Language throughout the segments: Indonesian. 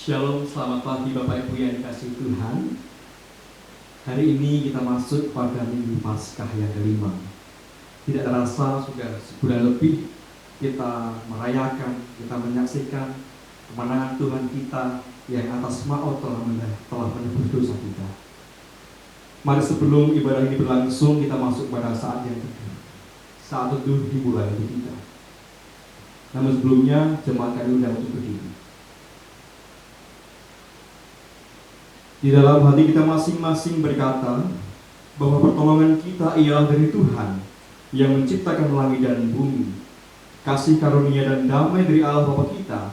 Shalom, selamat pagi Bapak Ibu yang dikasihi Tuhan. Hari ini kita masuk pada Minggu Paskah yang kelima. Tidak terasa sudah sebulan lebih kita merayakan, kita menyaksikan kemenangan Tuhan kita yang atas maut telah menebus dosa kita. Mari sebelum ibadah ini berlangsung, kita masuk pada saat yang teduh. Saat teduh dimulai untuk kita. Namun sebelumnya, jemaat kami undang untuk berdiri. Di dalam hati kita masing-masing berkata bahwa pertolongan kita ialah dari Tuhan yang menciptakan langit dan bumi. Kasih karunia dan damai dari Allah Bapa kita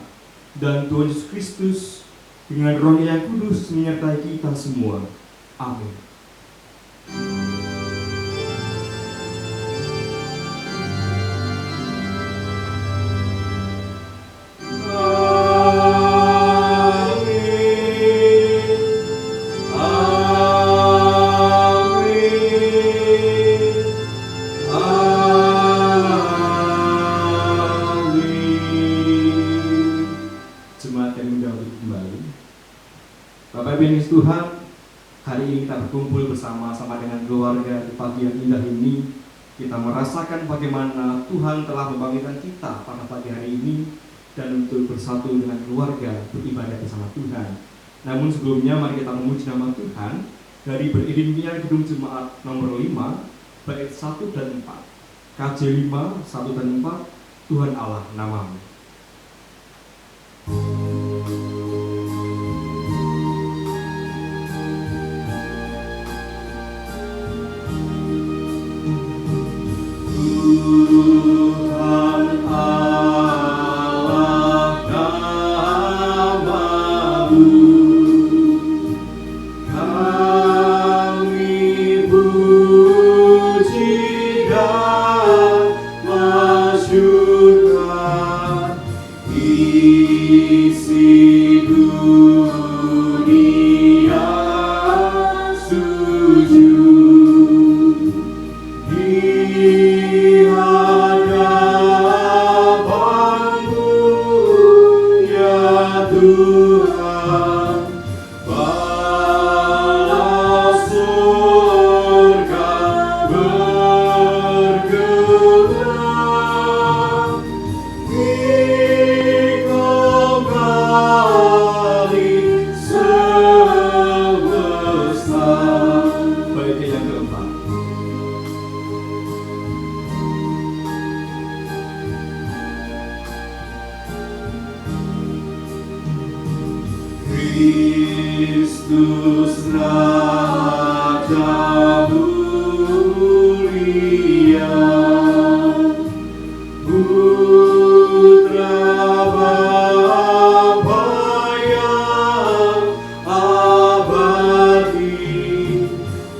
dan Tuhan Yesus Kristus dengan Roh-Nya yang kudus menyertai kita semua. Amin. Tuhan, hari ini kita berkumpul bersama-sama dengan keluarga di pagi yang indah ini. Kita merasakan bagaimana Tuhan telah membangkitkan kita pada pagi hari ini dan untuk bersatu dengan keluarga beribadah bersama Tuhan. Namun sebelumnya mari kita memuji nama Tuhan dari beriringnya gedung jemaat nomor 5 bait 1 dan 4. KJ 5, 1 dan 4, Tuhan Allah namamu. Tuhan Allah namamu, kami puji dan masyurkan, isi dunia sujud. Kristus Raja mulia, Putra Bapa yang abadi,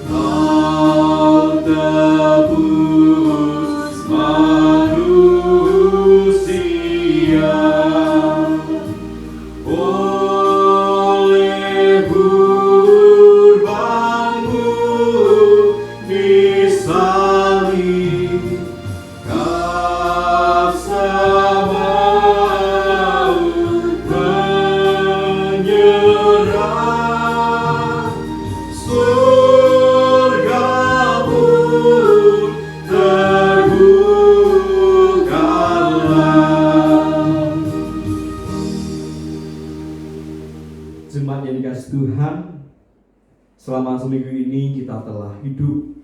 Kau tebus manusia. Jemaat yang dikasihi Tuhan, selama seminggu ini kita telah hidup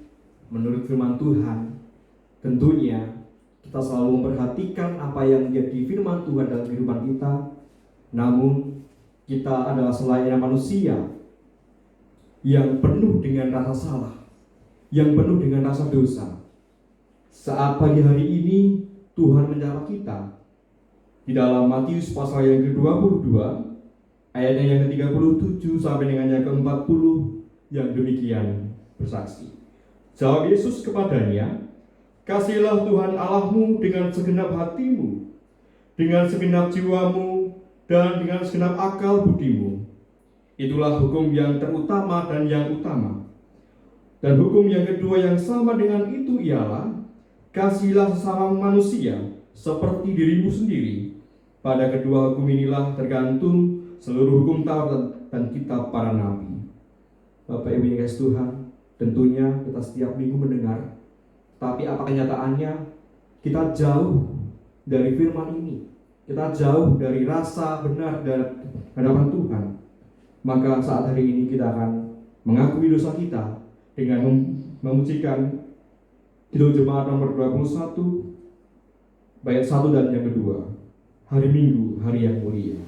menurut firman Tuhan. Tentunya kita selalu memperhatikan apa yang menjadi firman Tuhan dalam kehidupan kita. Namun kita adalah selayaknya manusia yang penuh dengan rasa salah, yang penuh dengan rasa dosa. Saat pagi hari ini Tuhan menyapa kita di dalam Matius pasal yang ke-22 ayatnya yang ke-37 sampai dengan yang ke-40 yang demikian bersaksi. Jawab Yesus kepadanya, "Kasihilah Tuhan Allahmu dengan segenap hatimu, dengan segenap jiwamu, dan dengan segenap akal budimu. Itulah hukum yang terutama dan yang utama. Dan hukum yang kedua yang sama dengan itu ialah, kasihilah sesama manusia seperti dirimu sendiri. Pada kedua hukum inilah tergantung seluruh hukum Taurat dan kitab para nabi. Bapak Ibu yang kasih Tuhan, tentunya kita setiap minggu mendengar, tapi apa kenyataannya? Kita jauh dari firman ini, kita jauh dari rasa benar dan hadapan Tuhan. Maka saat hari ini kita akan mengakui dosa kita dengan memujikan Kidung Jemaat nomor 21 bait 1 dan yang kedua. Hari Minggu, hari yang mulia.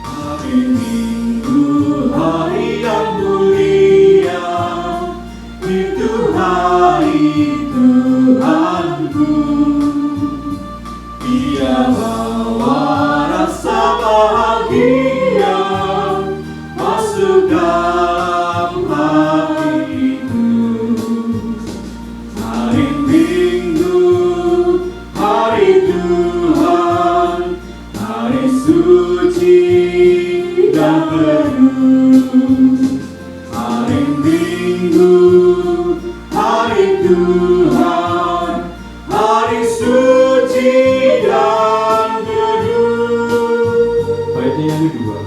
Hari Minggu, hari yang mulia, itu hari Tuhanku. Dia bawa rasa bahagia masuk dalam hatiku. Hari Minggu, hari Tuhan, hari suci dan penuh. Hari Minggu, hari Tuhan, hari suci dan penuh. Baitnya yang kedua.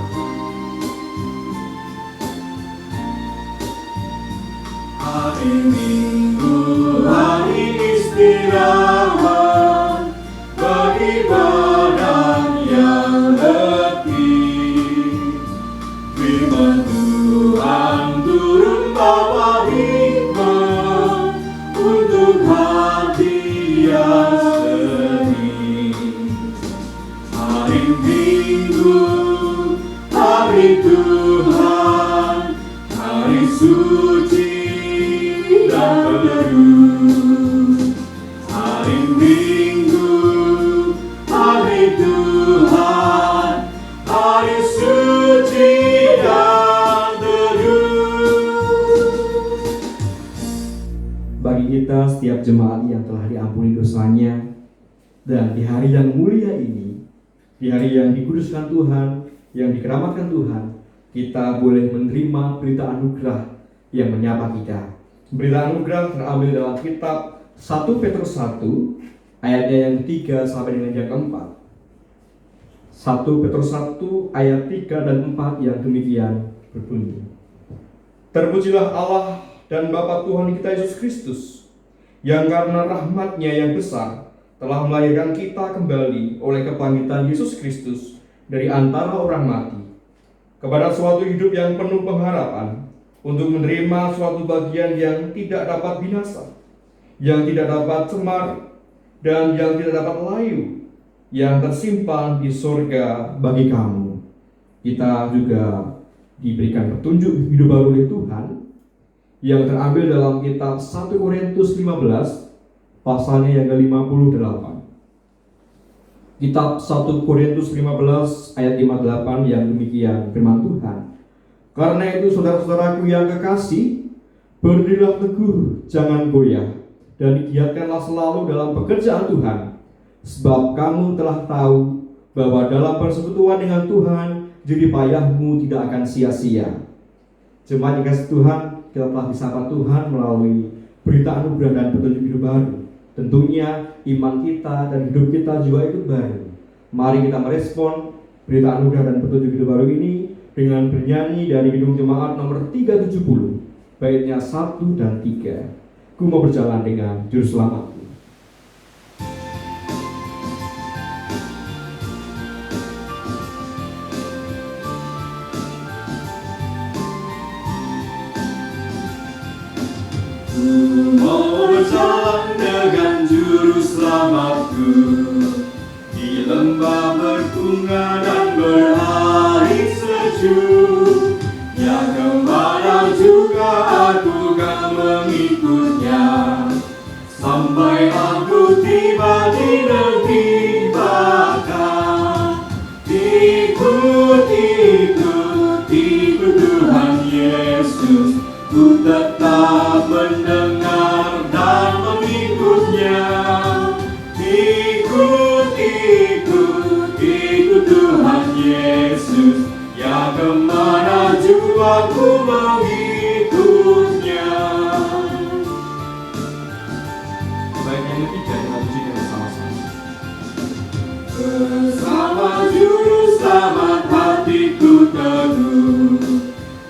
Hari Minggu, hari istirahat, beribadah yang letih. Firman Tuhan turun bawa hikmat untuk hati yang sedih. Hari Minggu, hari Tuhan, hari suci dan penuh. Hari Minggu, hari Tuhan, hari suci dan penuh. Bagi kita setiap jemaat yang telah diampuni dosanya, dan di hari yang mulia ini, di hari yang dikuduskan Tuhan, yang dikeramatkan Tuhan, kita boleh menerima berita anugerah yang menyapa kita. Berita anugerah terambil dalam kitab 1 Petrus 1 ayatnya yang ketiga sampai dengan yang keempat. 1 Petrus 1 ayat 3 dan 4 yang demikian berbunyi. Terpujilah Allah dan Bapa Tuhan kita Yesus Kristus, yang karena rahmat-Nya yang besar telah melahirkan kita kembali oleh kebangkitan Yesus Kristus dari antara orang mati, kepada suatu hidup yang penuh pengharapan, untuk menerima suatu bagian yang tidak dapat binasa, yang tidak dapat cemar, dan yang tidak dapat layu, yang tersimpan di surga bagi kamu. Kita juga diberikan petunjuk hidup baru oleh Tuhan, yang terambil dalam kitab 1 Korintus 15, pasalnya yang ke-58. Kitab 1 Korintus 15 ayat 58 yang demikian firman Tuhan. Karena itu saudara-saudaraku yang kekasih, berdirilah teguh, jangan goyah, dan giatkanlah selalu dalam pekerjaan Tuhan, sebab kamu telah tahu bahwa dalam persekutuan dengan Tuhan, jerih payahmu tidak akan sia-sia. Jemaat yang kasih Tuhan, kita telah disapa Tuhan melalui berita anugerah dan petunjuk hidup baru. Tentunya iman kita dan hidup kita juga ikut baru. Mari kita merespon berita anugerah dan petunjuk hidup baru ini dengan bernyanyi dari Kidung Jemaat nomor 370, baitnya 1 dan 3. Ku mau berjalan dengan juru selamatku. Mau berjalan dengan juru selamatku di lembah berbunga dan berair sejuk, yang kemana juga aku kan mengikutnya, sampai aku tiba di negeri bakar. Ikut Tuhan Yesus, ku tetap mendengar dan mengikutnya. Ikut Tuhan bersama Juru Selamat hatiku teduh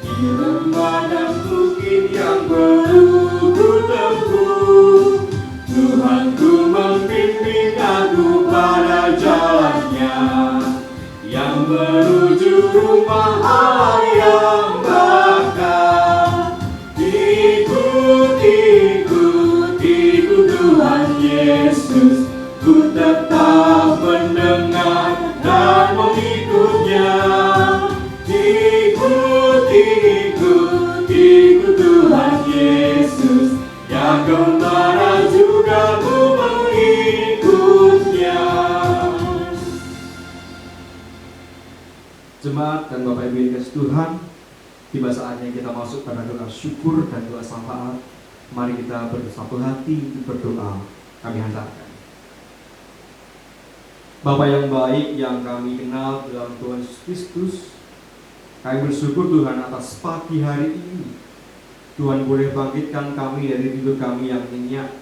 di lembah dan bukit yang perlu ku tempuh. Tuhanku membimbing aku pada jalannya yang menuju rumah Allah yang bakal. Ikut Tuhan Yesus, ku tetap mendengar dan mengikutnya. Ikut Tuhan Yesus, ya gembala juga ku mengikutnya. Jemaat dan Bapak Ibu yang dikasihi Tuhan, tiba saatnya kita masuk pada doa syukur dan doa syafaat. Mari kita bersatu hati untuk berdoa. Kami hantarkan. Bapa yang baik yang kami kenal dalam Tuhan Yesus Kristus, kami bersyukur Tuhan atas pagi hari ini. Tuhan boleh bangkitkan kami dari tidur kami yang nyenyak.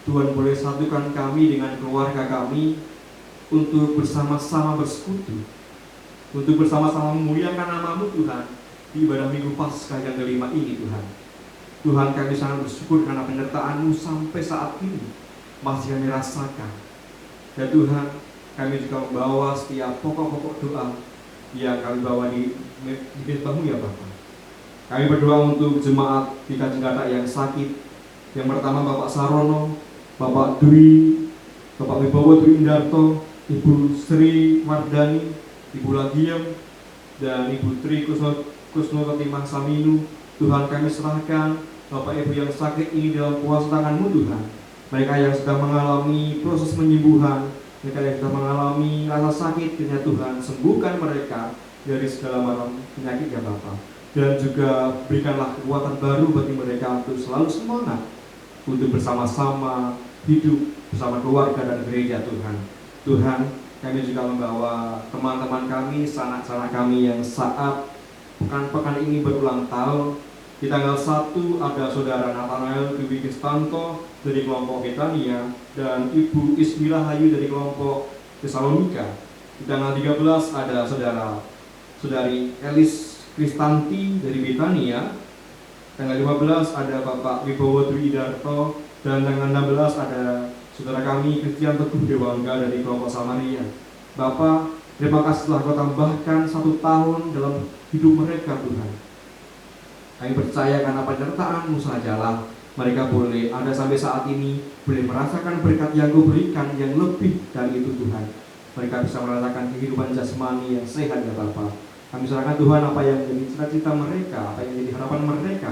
Tuhan boleh satukan kami dengan keluarga kami untuk bersama-sama bersekutu, untuk bersama-sama memuliakan nama-Mu Tuhan di ibadah Minggu Paskah yang kelima ini Tuhan. Tuhan, kami sangat bersyukur karena penyertaan-Mu sampai saat ini masih kami rasakan. Dan Tuhan, kami juga membawa setiap pokok-pokok doa yang kami bawa di mezbah-Mu ya Bapak. Kami berdoa untuk jemaat di Kajenggata yang sakit. Yang pertama Bapak Sarono, Bapak Dwi, Bapak Wibowo Dwi Indarto, Ibu Sri Mardani, Ibu Lagiem, dan Ibu Tri Kusnowati Saminu. Tuhan, kami serahkan Bapak Ibu yang sakit ini dalam kuasa tangan-Mu Tuhan. Mereka yang sedang mengalami proses penyembuhan, mereka yang sedang mengalami rasa sakit, kiranya Tuhan sembuhkan mereka dari segala macam penyakit ya Bapak. Dan juga berikanlah kekuatan baru bagi mereka untuk selalu semangat untuk bersama-sama hidup bersama keluarga dan gereja Tuhan. Tuhan, kami juga membawa teman-teman kami, sanak-sanak kami yang saat pekan-pekan ini berulang tahun. Di tanggal 1 ada Saudara Nathanael Dwi Kristanto dari kelompok Betania dan Ibu Ismila Hayu dari kelompok Tesalonika. Di tanggal 13 ada Saudari Elis Kristanti dari Betania. Tanggal 15 ada Bapak Wibowo Dwi Idarto, dan tanggal 16 ada Saudara kami Christian Teguh Dewangga dari kelompok Samaria. Bapak, terima kasih telah Kau tambahkan 1 tahun dalam hidup mereka Tuhan. Kami percaya karena penyertaan-Mu sajalah mereka boleh ada sampai saat ini, boleh merasakan berkat yang Kau berikan yang lebih dari itu Tuhan. Mereka bisa merasakan kehidupan jasmani yang sehat ya Bapa. Kami serahkan Tuhan apa yang menjadi cita-cita mereka, apa yang menjadi harapan mereka.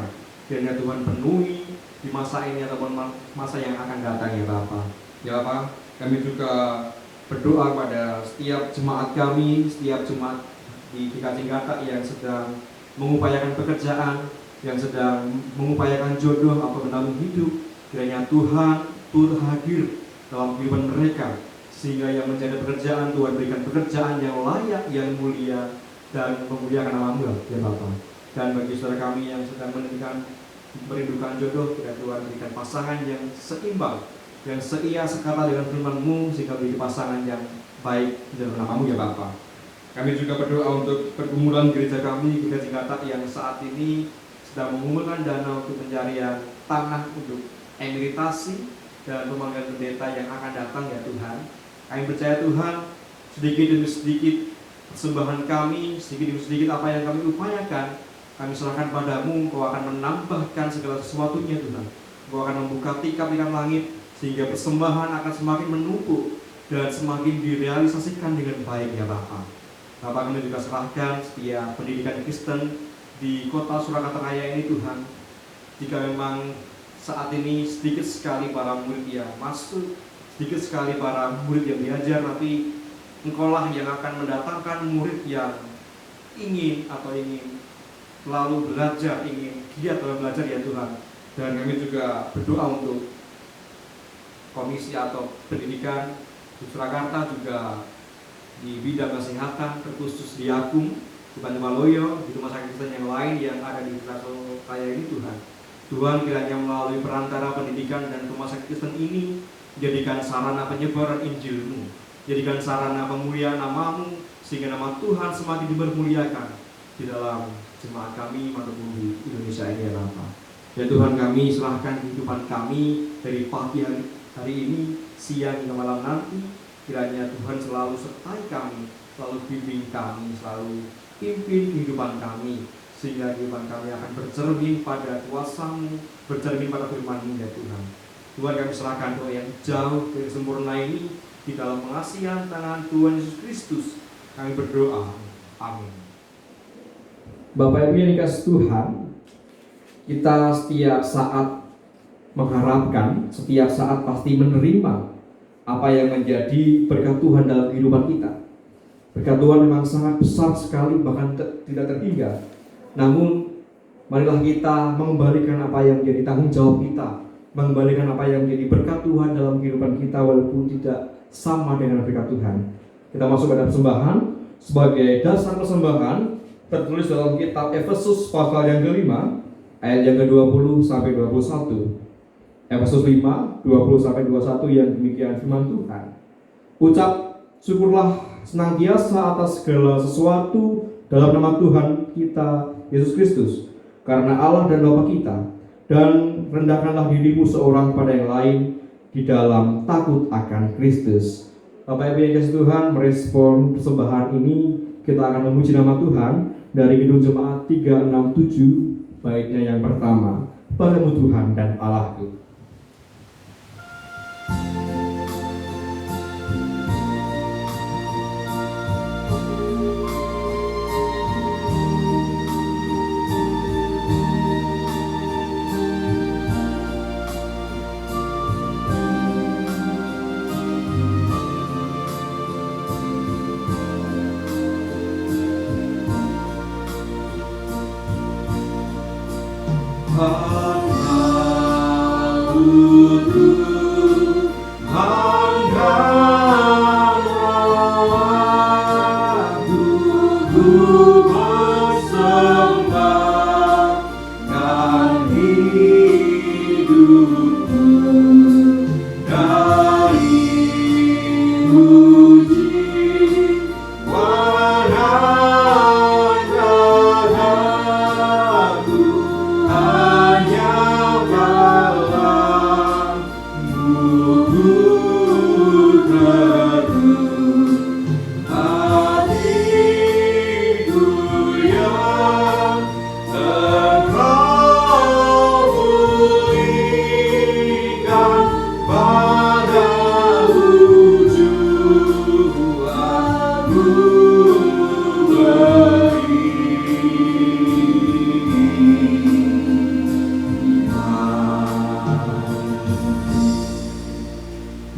Kiranya Tuhan penuhi di masa ini ataupun masa yang akan datang ya Bapa. Ya Bapa, kami juga berdoa pada setiap jemaat kami, setiap jemaat di Kajenggata yang sedang mengupayakan pekerjaan, yang sedang mengupayakan jodoh atau menabung hidup. Kiranya Tuhan turut hadir dalam kehidupan mereka, sehingga yang mencari pekerjaan Tuhan berikan pekerjaan yang layak, yang mulia, dan memuliakan nama-Mu ya Bapa. Dan bagi saudara kami yang sedang merindukan jodoh, kiranya Tuhan berikan pasangan yang seimbang, yang seia sekata dengan firman-Mu, sehingga menjadi pasangan yang baik dalam nama-Mu ya Bapa. Kami juga berdoa untuk pergumulan gereja kami di Kajenggata yang saat ini sedang mengumpulkan dana untuk pencarian tanah untuk emeritasi dan pemanggilan pendeta yang akan datang ya Tuhan. Kami percaya Tuhan, sedikit demi sedikit persembahan kami, sedikit demi sedikit apa yang kami upayakan, kami serahkan padamu. Kau akan menambahkan segala sesuatunya Tuhan. Kau akan membuka tikap-tikap langit sehingga persembahan akan semakin menumpuk dan semakin direalisasikan dengan baik ya Bapa. Bapak, kami juga serahkan setiap pendidikan Kristen di kota Surakarta Raya ini Tuhan. Jika memang saat ini sedikit sekali para murid yang masuk, sedikit sekali para murid yang belajar, tapi Engkaulah yang akan mendatangkan murid yang ingin lalu belajar, ingin giat dalam belajar ya Tuhan. Dan kami juga berdoa untuk komisi atau pendidikan di Surakarta, juga di bidang kesehatan, terkhusus di Agung, di Bantimaloyo, di rumah sakit Kristen yang lain yang ada di Surakarta ini Tuhan. Tuhan, kiranya melalui perantara pendidikan dan rumah sakit Kristen ini menjadikan sarana penyebaran Injil-Mu, Jadikan sarana pemuliaan nama-Mu, sehingga nama Tuhan semakin dipermuliakan di dalam jemaat kami maupun di Indonesia ini ya Bapa. Ya Tuhan, kami serahkan kehidupan kami dari pagi hari ini, siang hingga malam nanti. Kiranya Tuhan selalu sertai kami, selalu bimbing kami, selalu pimpin kehidupan kami, sehingga kehidupan kami akan bercermin pada kuasa-Mu, bercermin pada firman-Mu ya Tuhan. Tuhan, kami serahkan doa yang jauh dari sempurna ini di dalam pengasihan tangan Tuhan Yesus Kristus. Kami berdoa. Amin. Bapak Ibu yang dikasihi Tuhan, kita setiap saat mengharapkan, setiap saat pasti menerima apa yang menjadi berkat Tuhan dalam kehidupan kita. Berkat Tuhan memang sangat besar sekali, bahkan tidak terhingga. Namun, marilah kita mengembalikan apa yang menjadi tanggung jawab kita, mengembalikan apa yang menjadi berkat Tuhan dalam kehidupan kita walaupun tidak sama dengan berkat Tuhan. Kita masuk pada persembahan. Sebagai dasar persembahan tertulis dalam kitab Efesus pasal yang kelima ayat yang ke-20 sampai 21. Efesus 5 20 sampai 21 yang demikian firman Tuhan. Ucap syukurlah senantiasa atas segala sesuatu dalam nama Tuhan kita Yesus Kristus, karena Allah dan Bapa kita, dan rendahkanlah dirimu seorang pada yang lain di dalam takut akan Kristus. Bapak Ibu yang dikasihi Tuhan, merespon persembahan ini kita akan memuji nama Tuhan dari Kidung Jemaat 367, baitnya yang pertama, Padamu Tuhan dan Allahku.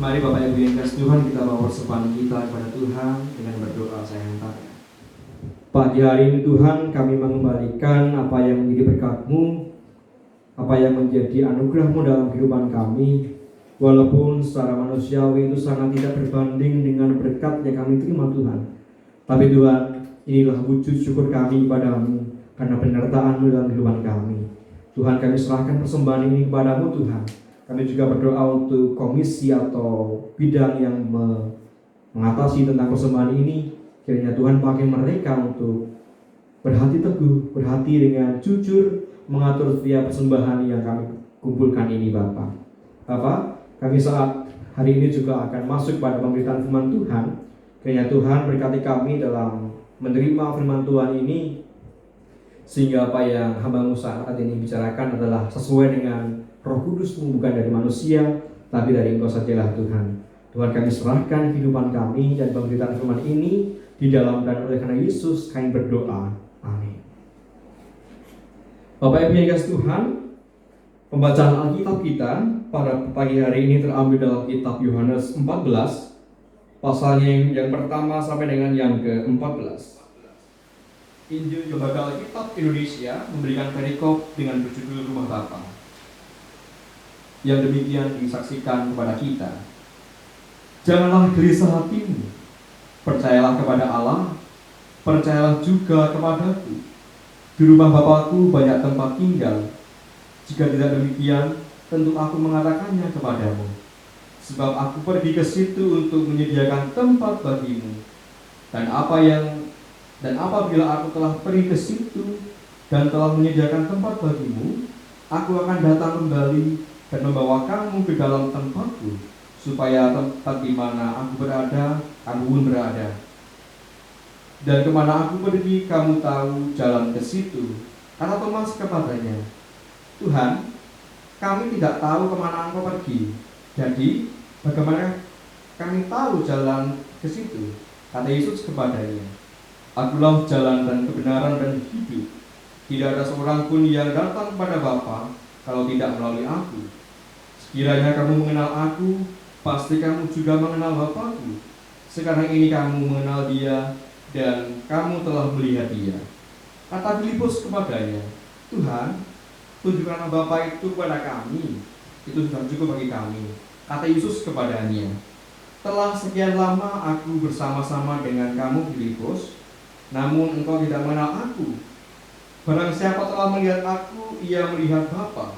Mari Bapak Ibu yang dikasihi Tuhan, kita bawa persembahan kita kepada Tuhan dengan berdoa. Saya hantarkan. Pagi hari ini Tuhan, kami mengembalikan apa yang menjadi berkat-Mu, apa yang menjadi anugerah-Mu dalam kehidupan kami. Walaupun secara manusiawi itu sangat tidak berbanding dengan berkat yang kami terima Tuhan. Tapi Tuhan, inilah wujud syukur kami kepada-Mu karena penyertaan-Mu dalam kehidupan kami. Tuhan, kami serahkan persembahan ini kepada-Mu Tuhan. Kami juga berdoa untuk komisi atau bidang yang mengatasi tentang persembahan ini. Kiranya Tuhan pakai mereka untuk berhati teguh, berhati dengan jujur, mengatur setiap persembahan yang kami kumpulkan ini Bapa. Bapa, kami saat hari ini juga akan masuk pada pemberitaan firman Tuhan. Kiranya Tuhan berkati kami dalam menerima firman Tuhan ini, sehingga apa yang hamba-Mu saat ini bicarakan adalah sesuai dengan Roh Kudus-Mu, bukan dari manusia, tapi dari Engkau sajalah Tuhan. Tuhan, kami serahkan kehidupan kami dan pemberitaan firman ini di dalam dan oleh karena Yesus kami berdoa. Amin. Bapak Ibu yang dikasihi Tuhan, pembacaan Alkitab kita pada pagi hari ini terambil dalam kitab Yohanes 14, pasalnya yang pertama sampai dengan yang ke-14. Injil Lembaga Alkitab Indonesia memberikan perikop dengan berjudul Rumah Bapa. Yang demikian disaksikan kepada kita. Janganlah gelisah hatimu, percayalah kepada Allah, percayalah juga kepadaku. Di rumah Bapa-Ku banyak tempat tinggal. Jika tidak demikian, tentu aku mengatakannya kepadamu. sebab aku pergi ke situ untuk menyediakan tempat bagimu. Dan apabila aku telah pergi ke situ dan telah menyediakan tempat bagimu, aku akan datang kembali dan membawa kamu ke dalam tempatku, supaya tempat di mana aku berada, kamu pun berada. Dan kemana aku pergi, kamu tahu jalan ke situ. Kata Thomas kepadanya, Tuhan, kami tidak tahu kemana Engkau pergi. Jadi, bagaimana kami tahu jalan ke situ? Kata Yesus kepadanya, Akulah jalan dan kebenaran dan hidup. Tidak ada seorang pun yang datang kepada Bapa kalau tidak melalui aku. Sekiranya kamu mengenal aku, pasti kamu juga mengenal Bapa-Ku. Sekarang ini kamu mengenal Dia dan kamu telah melihat Dia. Kata Filipus kepadanya, Tuhan, tunjukkanlah Bapa itu kepada kami. Itu sudah cukup bagi kami. Kata Yesus kepadanya, telah sekian lama aku bersama-sama dengan kamu, Filipus, namun engkau tidak mengenal aku. Barang siapa telah melihat aku, ia melihat Bapa.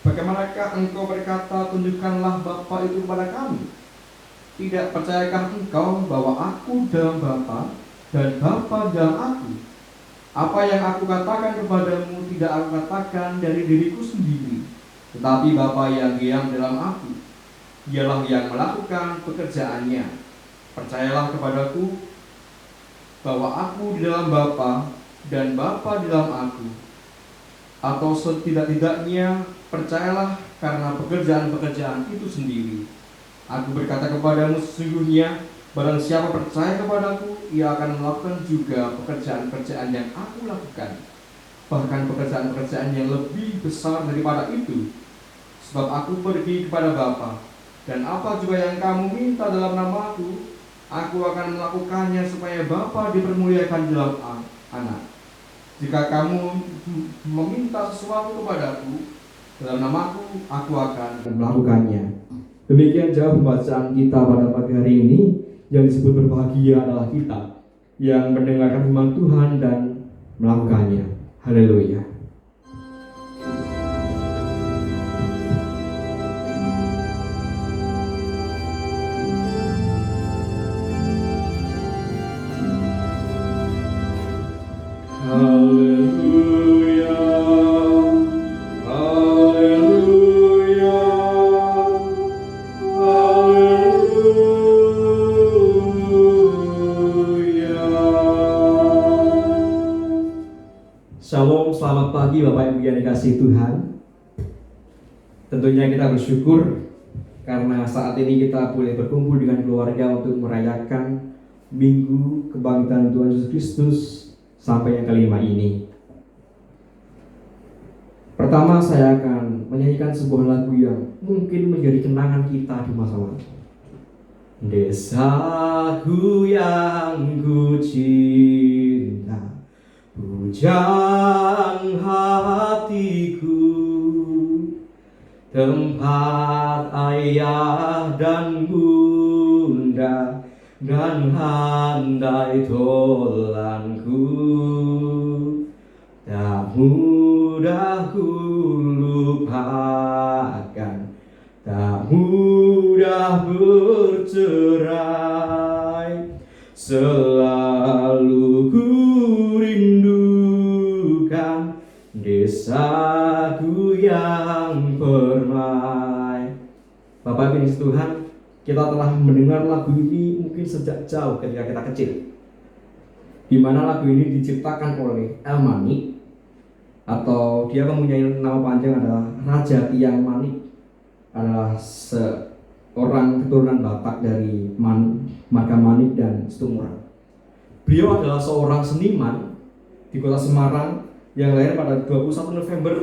Bagaimanakah engkau berkata, tunjukkanlah Bapa itu kepada kami? Tidak percayakah engkau bahwa aku dalam Bapa dan Bapa dalam aku? Apa yang aku katakan kepadamu tidak aku katakan dari diriku sendiri, tetapi Bapa yang diam dalam aku, dialah yang melakukan pekerjaannya. Percayalah kepadaku bahwa aku di dalam Bapa dan Bapa di dalam aku. Atau setidak-tidaknya percayalah karena pekerjaan-pekerjaan itu sendiri. Aku berkata kepadamu sesungguhnya, barang siapa percaya kepadaku, ia akan melakukan juga pekerjaan-pekerjaan yang aku lakukan, bahkan pekerjaan-pekerjaan yang lebih besar daripada itu. Sebab aku pergi kepada Bapa, dan apa juga yang kamu minta dalam namaku, aku akan melakukannya supaya Bapa dipermuliakan dalam Anak. Jika kamu meminta sesuatu kepadaku dalam namaku, aku akan melakukannya. Demikian jawab pembacaan kita pada pagi hari ini. Yang disebut berbahagia adalah kita yang mendengarkan firman Tuhan dan melakukannya. Haleluya. Haleluya, haleluya, haleluya. Shalom, selamat pagi Bapak Ibu yang dikasihi Tuhan. Tentunya kita bersyukur karena saat ini kita boleh berkumpul dengan keluarga untuk merayakan Minggu Kebangkitan Tuhan Yesus Kristus sampai yang kelima ini. Pertama, saya akan menyanyikan sebuah lagu yang mungkin menjadi kenangan kita di masa lalu. Desaku yang ku cinta, bujang hatiku, tempat ayah dan bunda dan handai tolanku, tak mudah ku lupakan, tak mudah bercerai, selalu ku rindukan desaku yang permai. Bapak Ibu Tuhan, kita telah mendengar lagu ini mungkin sejak jauh ketika kita kecil, di mana lagu ini diciptakan oleh El Manik, atau dia mempunyai nama panjang adalah Raja Tiang Manik, adalah seorang keturunan Batak dari marga Manik dan Situmorang. Beliau adalah seorang seniman di kota Semarang yang lahir pada 21 November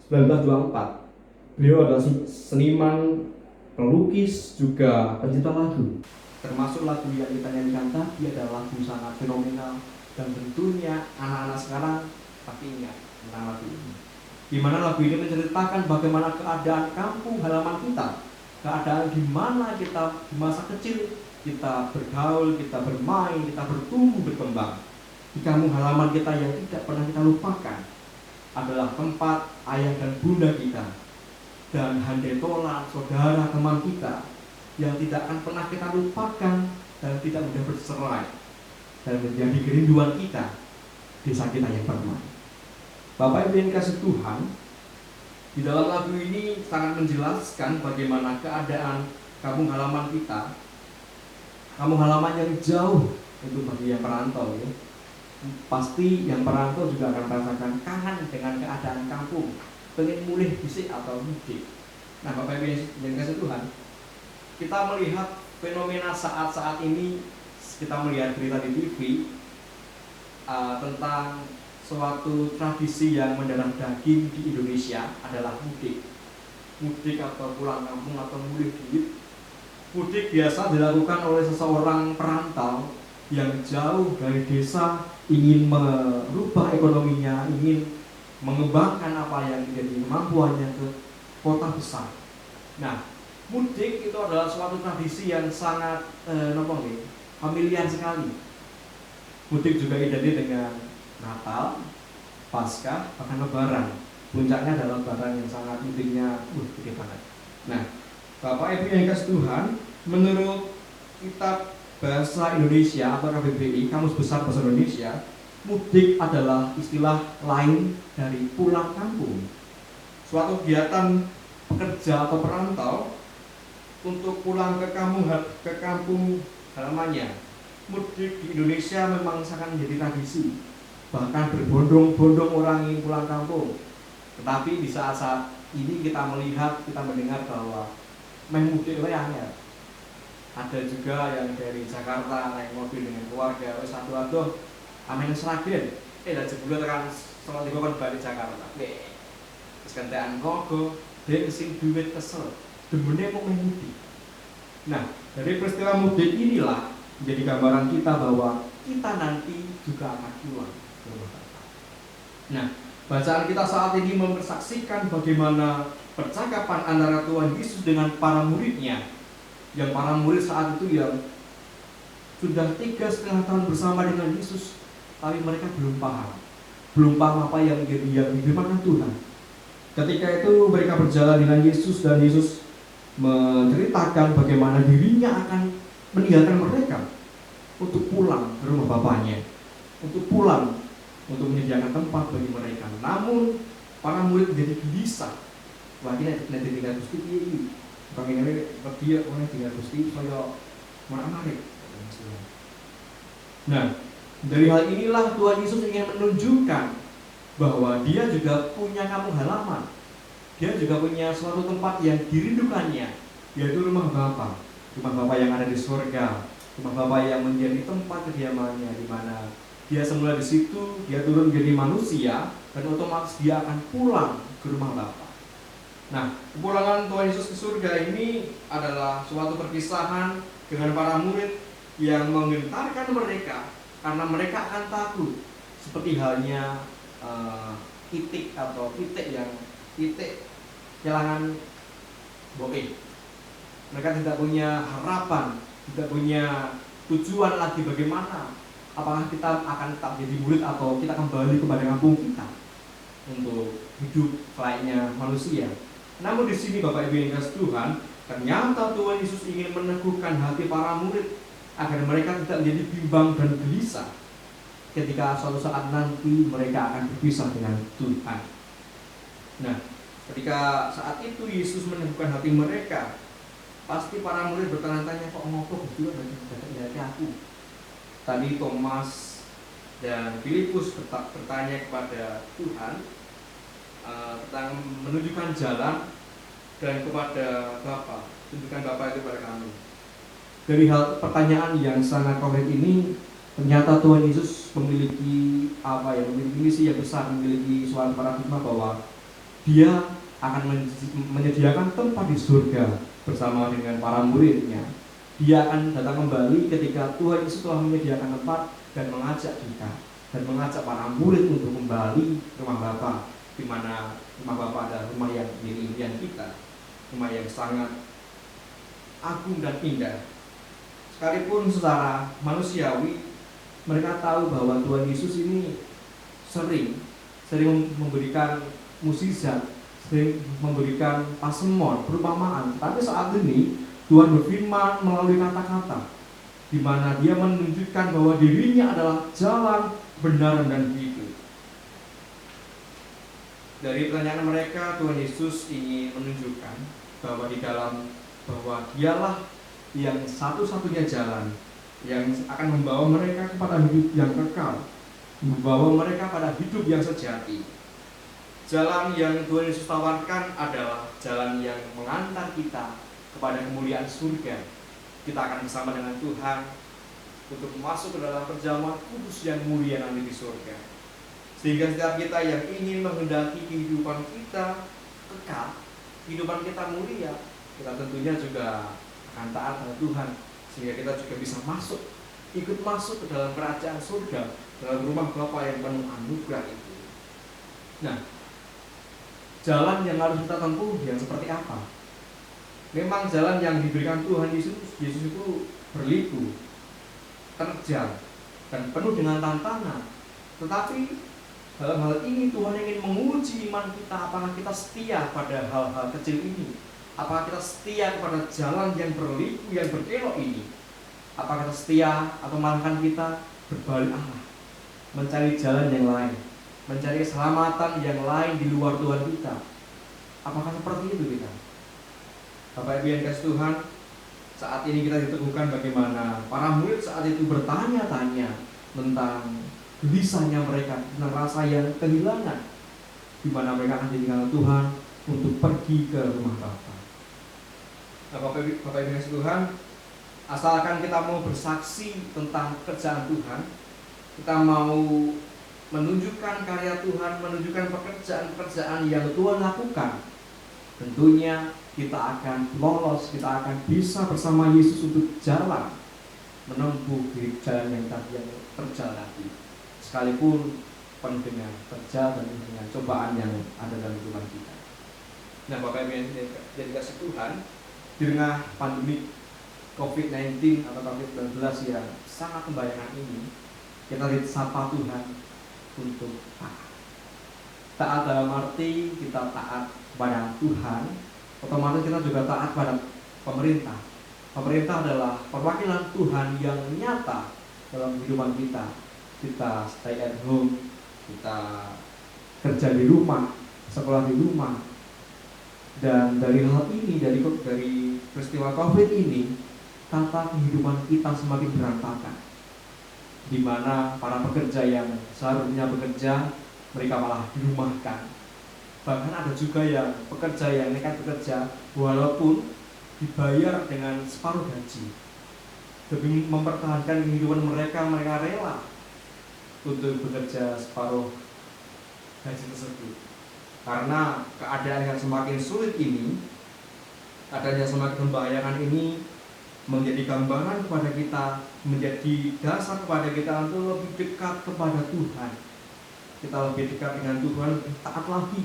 1924. Beliau adalah seniman, pelukis, juga pencipta lagu. Termasuk lagu yang kita nyanyikan tadi adalah lagu sangat fenomenal, dan tentunya anak-anak sekarang pasti ingat tentang lagu ini. Di mana lagu ini menceritakan bagaimana keadaan kampung halaman kita, keadaan di mana kita di masa kecil kita bergaul, kita bermain, kita bertumbuh berkembang. Di kampung halaman kita yang tidak pernah kita lupakan adalah tempat ayah dan bunda kita. dan handetolan, saudara, teman kita yang tidak akan pernah kita lupakan dan tidak mudah bercerai dan menjadi kerinduan kita desa kita yang permai. Bapak Ibu yang kasih Tuhan, di dalam lagu ini sangat menjelaskan bagaimana keadaan kampung halaman kita, kampung halaman yang jauh untuk bagi yang perantau ya. Pasti yang perantau juga akan merasakan kangen dengan keadaan kampung, pengen mulih bisik atau mudik. Nah Bapak Ibu yang kasih Tuhan, kita melihat fenomena saat-saat ini, kita melihat berita di TV tentang suatu tradisi yang mendarah daging di Indonesia adalah mudik. Mudik atau pulang kampung atau mulih duit. Mudik biasa dilakukan oleh seseorang perantau yang jauh dari desa, ingin merubah ekonominya, ingin mengembangkan apa yang menjadi kemampuannya ke kota besar. Nah, mudik itu adalah suatu tradisi yang sangat familiar sekali. Mudik juga identik dengan Natal, Paskah, bahkan Lebaran. Puncaknya adalah Lebaran yang sangat mudiknya gede banget. Nah, Bapak Ibu yang kasih Tuhan, menurut kitab Bahasa Indonesia atau KBBI, Kamus Besar Bahasa Indonesia, mudik adalah istilah lain dari pulang kampung. Suatu kegiatan pekerja atau perantau untuk pulang ke kampung halamannya. Mudik di Indonesia memang sangat menjadi tradisi. Bahkan berbondong-bondong orang ingin pulang kampung. Tetapi di saat-saat ini kita mendengar bahwa mudik ya. Ada juga yang dari Jakarta naik mobil dengan keluarga, satu-satu amin Sragen, dan jebule tekan sholat di balik Jakarta. Terus kentean kogo, dia kesin duit kesel, demene mau mudik. Nah, dari peristiwa mudik inilah menjadi gambaran kita bahwa kita nanti juga akan pulang ke rumah Bapa. Nah, bacaan kita saat ini mempersaksikan bagaimana percakapan antara Tuhan Yesus dengan para muridnya. Yang para murid saat itu yang sudah 3,5 tahun bersama dengan Yesus, tapi mereka belum paham apa yang firman Tuhan. Ketika itu mereka berjalan dengan Yesus dan Yesus menceritakan bagaimana dirinya akan meninggalkan mereka untuk pulang ke rumah Bapaknya, untuk pulang untuk menyediakan tempat bagi mereka. Namun para murid menjadi gelisah. Wah, ini nanti tinggal Gusti ini. Pengen dia oleh tinggal Gusti saya marik. Nah, dari hal inilah Tuhan Yesus ingin menunjukkan bahwa dia juga punya kampung halaman. Dia juga punya suatu tempat yang dirindukannya, yaitu rumah Bapa. Rumah Bapa yang ada di surga, rumah Bapa yang menjadi tempat kediamannya, di mana dia semula di situ, dia turun menjadi manusia, dan otomatis dia akan pulang ke rumah Bapa. Nah, kepulangan Tuhan Yesus ke surga ini adalah suatu perpisahan dengan para murid yang menggentarkan mereka karena mereka akan takut, seperti halnya titik kehilangan bokeh. Mereka tidak punya harapan, tidak punya tujuan lagi bagaimana. Apakah kita akan tetap jadi murid atau kita kembali kepada kampung kita untuk hidup layaknya manusia. Namun di sini Bapak Ibu yang kasih Tuhan, ternyata Tuhan Yesus ingin meneguhkan hati para murid agar mereka tidak menjadi bimbang dan gelisah ketika suatu saat nanti mereka akan berpisah dengan Tuhan. Nah, ketika saat itu Yesus meneguhkan hati mereka, pasti para murid bertanya-tanya, kok ngopo Gusti dari hati aku. Tadi Thomas dan Filipus bertanya kepada Tuhan tentang menunjukkan jalan dan kepada Bapa, tunjukkan Bapa itu kepada kami. Dari hal pertanyaan yang sangat konkret ini, ternyata Tuhan Yesus memiliki memiliki misi yang besar, memiliki suatu paradigma bahwa Dia akan menyediakan tempat di surga bersama dengan para muridnya. Dia akan datang kembali ketika Tuhan Yesus telah menyediakan tempat dan mengajak kita dan mengajak para murid untuk kembali ke rumah Bapa, di mana rumah Bapa adalah rumah yang menjadi impian kita, rumah yang sangat agung dan indah. Sekalipun secara manusiawi mereka tahu bahwa Tuhan Yesus ini sering memberikan mukjizat, memberikan pasemon, perumpamaan. Tapi saat ini Tuhan berfirman melalui kata-kata, di mana Dia menunjukkan bahwa dirinya adalah jalan, benar, dan hidup. Dari pertanyaan mereka, Tuhan Yesus ingin menunjukkan bahwa Dialah yang satu-satunya jalan yang akan membawa mereka kepada hidup yang kekal, membawa mereka pada hidup yang sejati. Jalan yang Tuhan Yesus tawarkan adalah jalan yang mengantar kita kepada kemuliaan surga. Kita akan bersama dengan Tuhan untuk masuk ke dalam perjamuan kudus yang mulia nanti di surga. Sehingga setiap kita yang ingin menghendaki kehidupan kita kekal, kehidupan kita mulia, kita tentunya juga akan taat pada Tuhan, sehingga kita juga bisa ikut masuk ke dalam kerajaan surga, dalam rumah Bapa yang penuh anugerah itu. Nah, jalan yang harus kita tempuh yang seperti apa? Memang jalan yang diberikan Tuhan Yesus itu berliku, terjal, dan penuh dengan tantangan. Tetapi dalam hal ini Tuhan ingin menguji iman kita, apakah kita setia pada hal-hal kecil ini, apakah kita setia kepada jalan yang berliku, yang berkelok ini, apakah kita setia atau malahkan kita berbalik arah, mencari jalan yang lain, mencari keselamatan yang lain di luar Tuhan kita. Apakah seperti itu kita? Bapak Ibu yang kasih Tuhan, saat ini kita diteguhkan bagaimana para murid saat itu bertanya-tanya tentang gelisahnya mereka, tentang rasa yang kehilangan, di mana mereka akan ditinggalkan Tuhan untuk pergi ke rumah Bapa. Nah, Bapak Ibu yang kasih Tuhan, asalkan kita mau bersaksi tentang pekerjaan Tuhan, kita mau menunjukkan karya Tuhan, menunjukkan pekerjaan-pekerjaan yang Tuhan lakukan, tentunya kita akan lolos, kita akan bisa bersama Yesus untuk jalan menempuh jalan yang tadi yang terjal tadi, sekalipun penuh dengan terjal dan dengan cobaan yang ada dalam kehidupan kita. Nah, Bapak Ibu yang dikasih Tuhan, di tengah pandemi COVID-19 atau COVID-19 yang sangat membahayakan ini, kita disapa Tuhan untuk taat. Taat dalam arti kita taat kepada Tuhan, otomatis kita juga taat pada pemerintah. Pemerintah adalah perwakilan Tuhan yang nyata dalam kehidupan kita. Kita stay at home, kita kerja di rumah, sekolah di rumah. Dan dari hal ini, dari peristiwa COVID ini, tata kehidupan kita semakin berantakan, di mana para pekerja yang seharusnya bekerja, mereka malah dirumahkan. Bahkan ada juga yang pekerja yang nekat bekerja walaupun dibayar dengan separuh gaji. Demi mempertahankan kehidupan mereka rela untuk bekerja separuh gaji tersebut. Karena keadaan yang semakin sulit ini, keadaan yang semakin membahayakan ini, menjadi gambaran kepada kita, menjadi dasar kepada kita untuk lebih dekat kepada Tuhan. Kita lebih dekat dengan Tuhan, lebih taat lagi.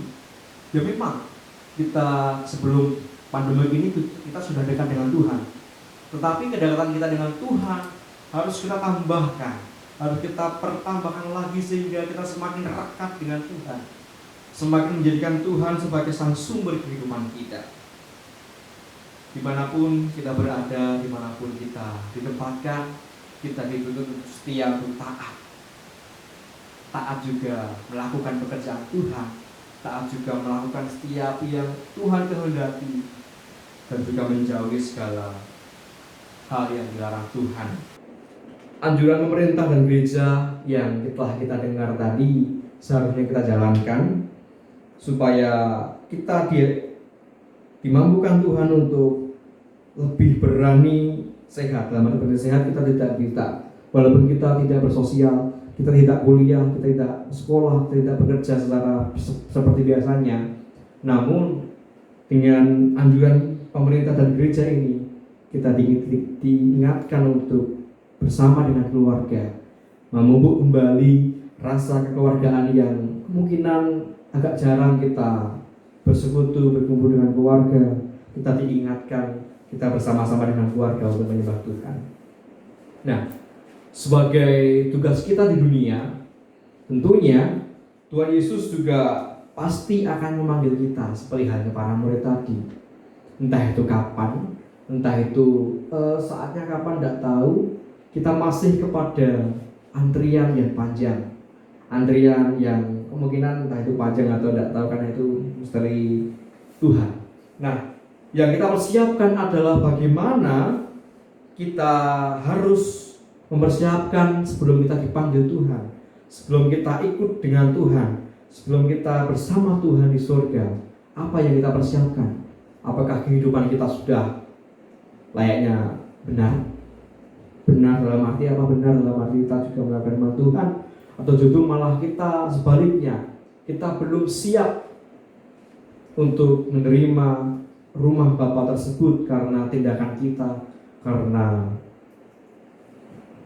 Ya memang kita sebelum pandemi ini kita sudah dekat dengan Tuhan, tetapi kedekatan kita dengan Tuhan harus kita tambahkan, harus kita pertambahkan lagi sehingga kita semakin dekat dengan Tuhan, semakin menjadikan Tuhan sebagai sang sumber kehidupan kita. Dimanapun kita berada, dimanapun kita ditempatkan, kita dituntut untuk setia, untuk taat. Taat juga melakukan pekerjaan Tuhan, taat juga melakukan setiap yang Tuhan kehendaki, dan juga menjauhi segala hal yang dilarang Tuhan. Anjuran pemerintah dan gereja yang telah kita dengar tadi seharusnya kita jalankan supaya kita dimampukan Tuhan untuk lebih berani sehat. Dalam arti sehat, kita tidak walaupun kita tidak bersosial, kita tidak kuliah, kita tidak sekolah, kita tidak bekerja seperti biasanya. Namun dengan anjuran pemerintah dan gereja ini, kita diingatkan untuk bersama dengan keluarga, memupuk kembali rasa kekeluargaan yang kemungkinan agak jarang kita bersekutu, berkumpul dengan keluarga. Kita diingatkan kita bersama-sama dengan keluarga untuk menyembah Tuhan. Nah, sebagai tugas kita di dunia, tentunya Tuhan Yesus juga pasti akan memanggil kita seperti halnya para murid tadi. Entah itu kapan, entah itu saatnya kapan, tidak tahu. Kita masih kepada antrian yang panjang, antrian yang kemungkinan entah itu panjang atau tidak tahu, karena itu misteri Tuhan. Nah, yang kita persiapkan adalah bagaimana kita harus mempersiapkan sebelum kita dipanggil Tuhan, sebelum kita ikut dengan Tuhan, sebelum kita bersama Tuhan di surga. Apa yang kita persiapkan? Apakah kehidupan kita sudah layaknya benar? Benar dalam arti apa? Benar dalam arti kita juga melakukan firman Tuhan, atau justru malah kita sebaliknya, kita belum siap untuk menerima rumah Bapa tersebut karena tindakan kita, karena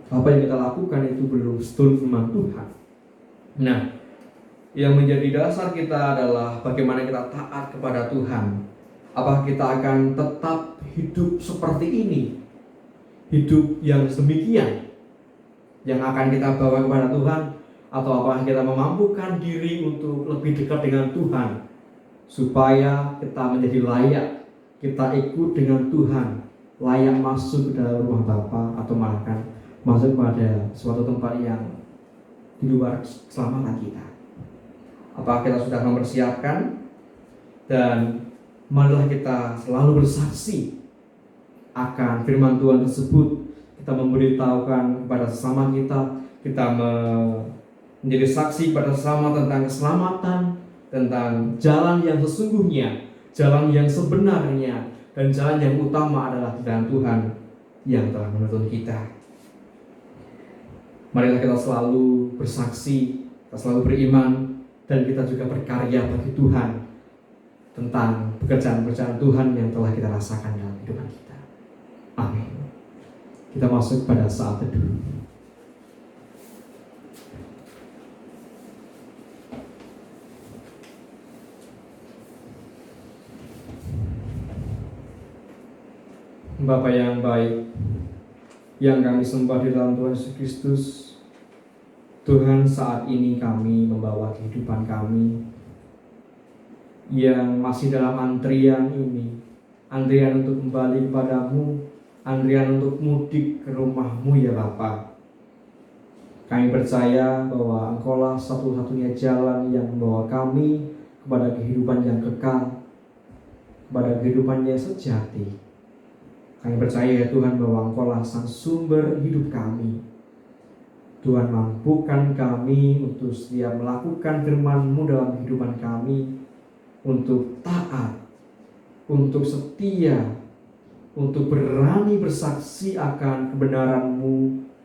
apa yang kita lakukan itu belum seturut firman Tuhan. Nah, yang menjadi dasar kita adalah bagaimana kita taat kepada Tuhan. Apakah kita akan tetap hidup seperti ini, hidup yang demikian yang akan kita bawa kepada Tuhan, atau apakah kita memampukan diri untuk lebih dekat dengan Tuhan supaya kita menjadi layak, kita ikut dengan Tuhan, layak masuk ke dalam rumah Bapa, atau malah masuk pada suatu tempat yang di luar keselamatan kita. Apakah kita sudah mempersiapkan? Dan marilah kita selalu bersaksi akan firman Tuhan tersebut. Kita memberitahukan kepada sesama kita, kita menjadi saksi pada sesama tentang keselamatan, tentang jalan yang sesungguhnya, jalan yang sebenarnya, dan jalan yang utama adalah jalan Tuhan yang telah menuntun kita. Marilah kita selalu bersaksi, kita selalu beriman, dan kita juga berkarya bagi Tuhan tentang pekerjaan-pekerjaan Tuhan yang telah kita rasakan dalam kehidupan kita. Amin. Kita masuk pada saat teduh. Bapa yang baik, yang kami sembah di dalam Tuhan Yesus Kristus, Tuhan, saat ini kami membawa kehidupan kami yang masih dalam antrian ini, antrian untuk kembali kepadamu, antrian untuk mudik ke rumah-Mu ya Bapa. Kami percaya bahwa Engkaulah satu-satunya jalan yang membawa kami kepada kehidupan yang kekal, kepada kehidupan yang sejati. Kami percaya ya Tuhan bahwa Engkaulah sang sumber hidup kami. Tuhan, mampukan kami untuk setia melakukan firman-Mu dalam kehidupan kami, untuk taat, untuk setia, untuk berani bersaksi akan kebenaran-Mu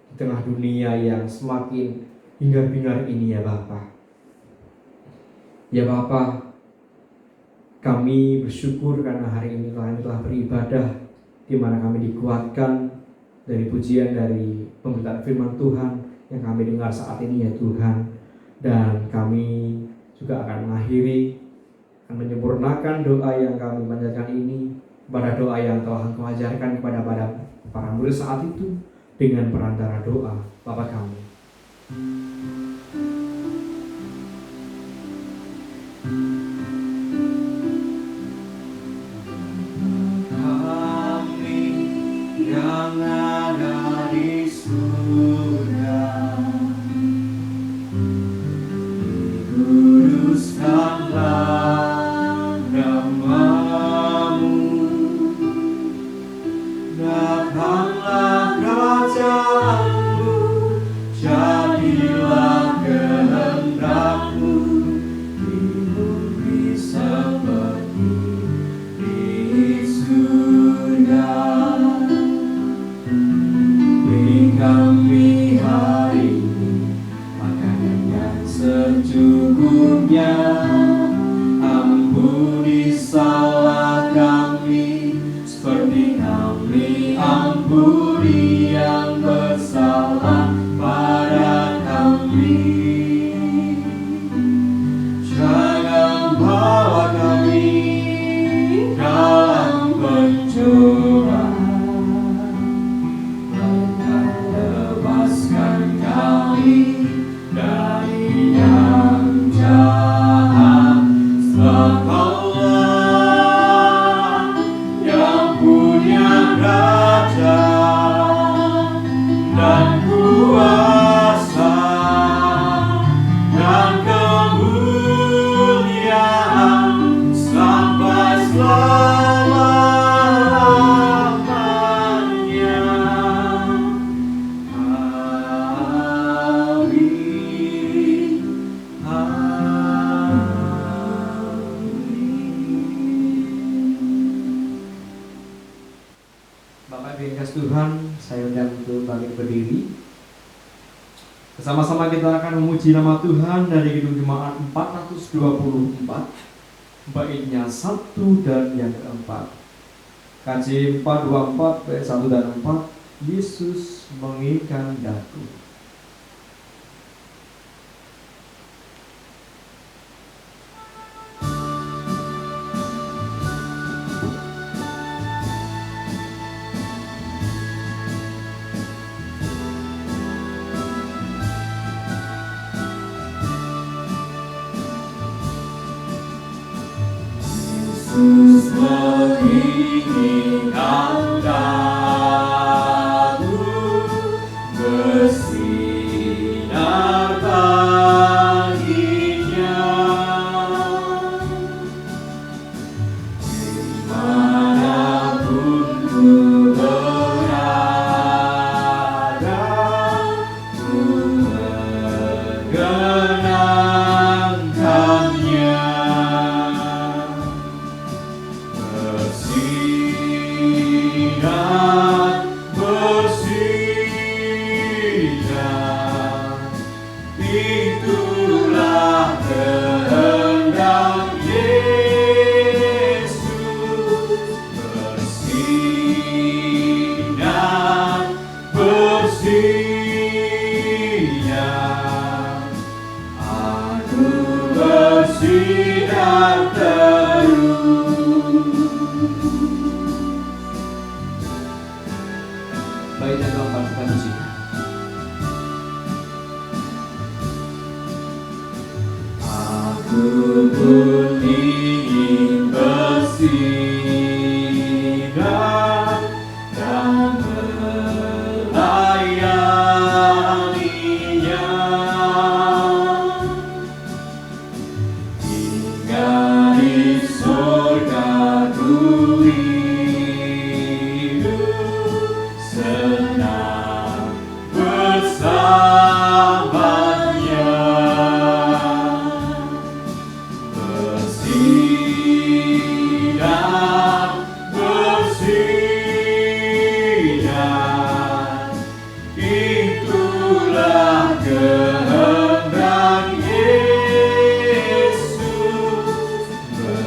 di tengah dunia yang semakin hingar-bingar ini ya Bapa. Ya Bapa, kami bersyukur karena hari ini kami telah beribadah, di mana kami dikuatkan dari pujian dari pemberitaan firman Tuhan yang kami dengar saat ini ya Tuhan. Dan kami juga akan mengakhiri, akan menyempurnakan doa yang kami panjatkan ini pada doa yang telah Engkau ajarkan kepada para murid saat itu dengan perantara doa Bapa kami. Kami yang ada di surga, dikuduskanlah nama-Mu, datanglah kerajaan-Mu, jadilah kehendak-Mu di bumi seperti di surga. Beri kami hari ini makanan yang secukupnya, ampuni salah kami seperti kami ampuni yang bersalah pada kami. berdiri. Bersama-sama kita akan memuji nama Tuhan dari Kidung Jemaat 424, baitnya 1 dan yang keempat. KJ 424 bait 1 dan 4, Yesus mengikat daku. Yesus menginginkan daku, bersinar baginya, dimanapun ku berada, ku mengenangkannya. Itulah kehendak Yesus, bersinar, bersinar, aku bersinar terus. Bait yang keempat kita musikan. Aku pun ingin bersinar dan melayaninya, hingga di surga ku hidup senang bersamanya. Bersinar, bersinar, itulah kehendak Yesus.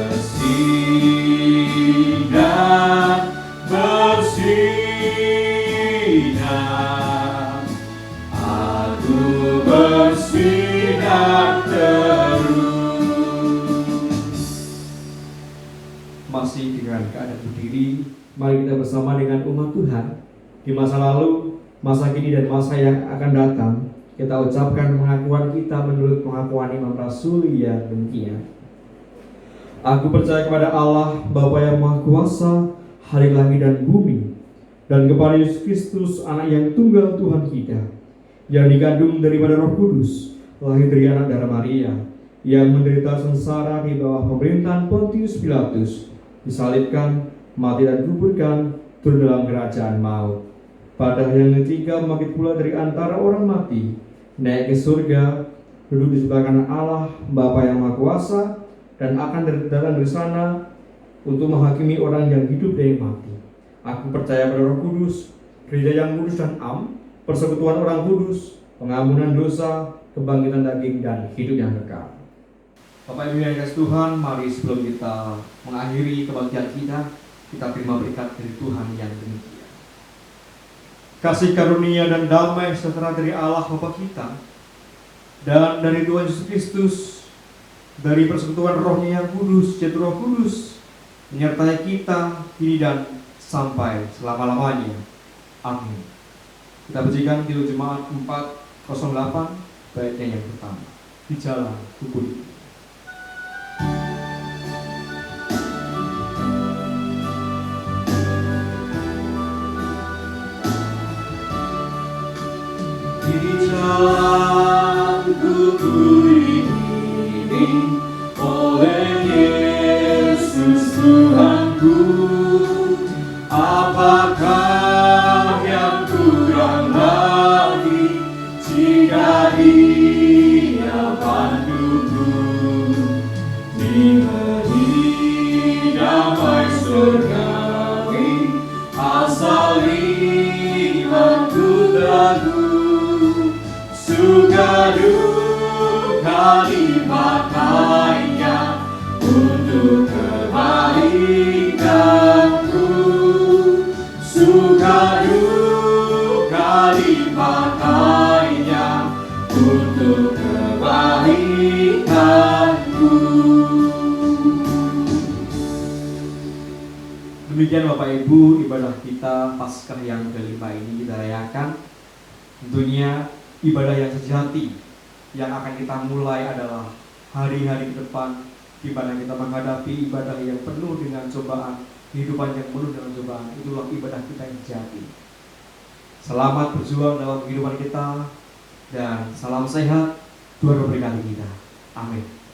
Bersinar, bersinar, aku bersinar terus. Masih dengan keadaan berdiri, mari kita bersama dengan umat Tuhan di masa lalu, masa kini, dan masa yang akan datang. Kita ucapkan pengakuan kita menurut pengakuan Imam Rasul yang demikian. Aku percaya kepada Allah, Bapa yang Maha Kuasa, hari langit dan bumi, dan kepada Yesus Kristus, Anak yang tunggal Tuhan kita, yang dikandung daripada Roh Kudus, lahir dari anak darah Maria, yang menderita sengsara di bawah pemerintahan Pontius Pilatus, disalibkan, mati dan dikuburkan, turun dalam kerajaan maut. Pada hari yang ketiga bangkit pula dari antara orang mati, naik ke surga, duduk di sebelah kanan Allah, Bapa yang Maha Kuasa, dan akan datang dari sana untuk menghakimi orang yang hidup dan yang mati. Aku percaya pada Roh Kudus, gereja yang kudus dan am, persekutuan orang kudus, pengampunan dosa, kebangkitan daging, dan hidup yang kekal. Bapak Ibu yang dikasihi Tuhan, mari sebelum kita mengakhiri kebaktian kita terima berkat dari Tuhan yang demikian. Kasih karunia dan damai sejahtera dari Allah Bapa kita dan dari Tuhan Yesus Kristus, dari persekutuan Roh-Nya yang kudus, yaitu Roh Kudus, menyertai kita kini dan sampai selama-lamanya. Amin. Kita pujikan Kidung Jemaat 408 baitnya yang pertama, di jalan kubur. Di jalan kubur ini, oleh Yesus Tuhanku, apakah yang kurang lagi jika Ia panduku? Diberi damai surgawi, asal imanku teguh. duka lipat lainnya untuk kebaikanku. Suka duka lipat lainnya untuk kebaikanku. Demikian Bapak Ibu, ibadah kita Paskah yang kelima ini kita rayakan. Tentunya ibadah yang sejati yang akan kita mulai adalah hari-hari ke depan, di mana kita menghadapi ibadah yang penuh dengan cobaan, kehidupan yang penuh dengan cobaan. Itulah ibadah kita yang sejati. Selamat berjuang dalam kehidupan kita, dan salam sehat. Tuhan memberkati kita. Amin.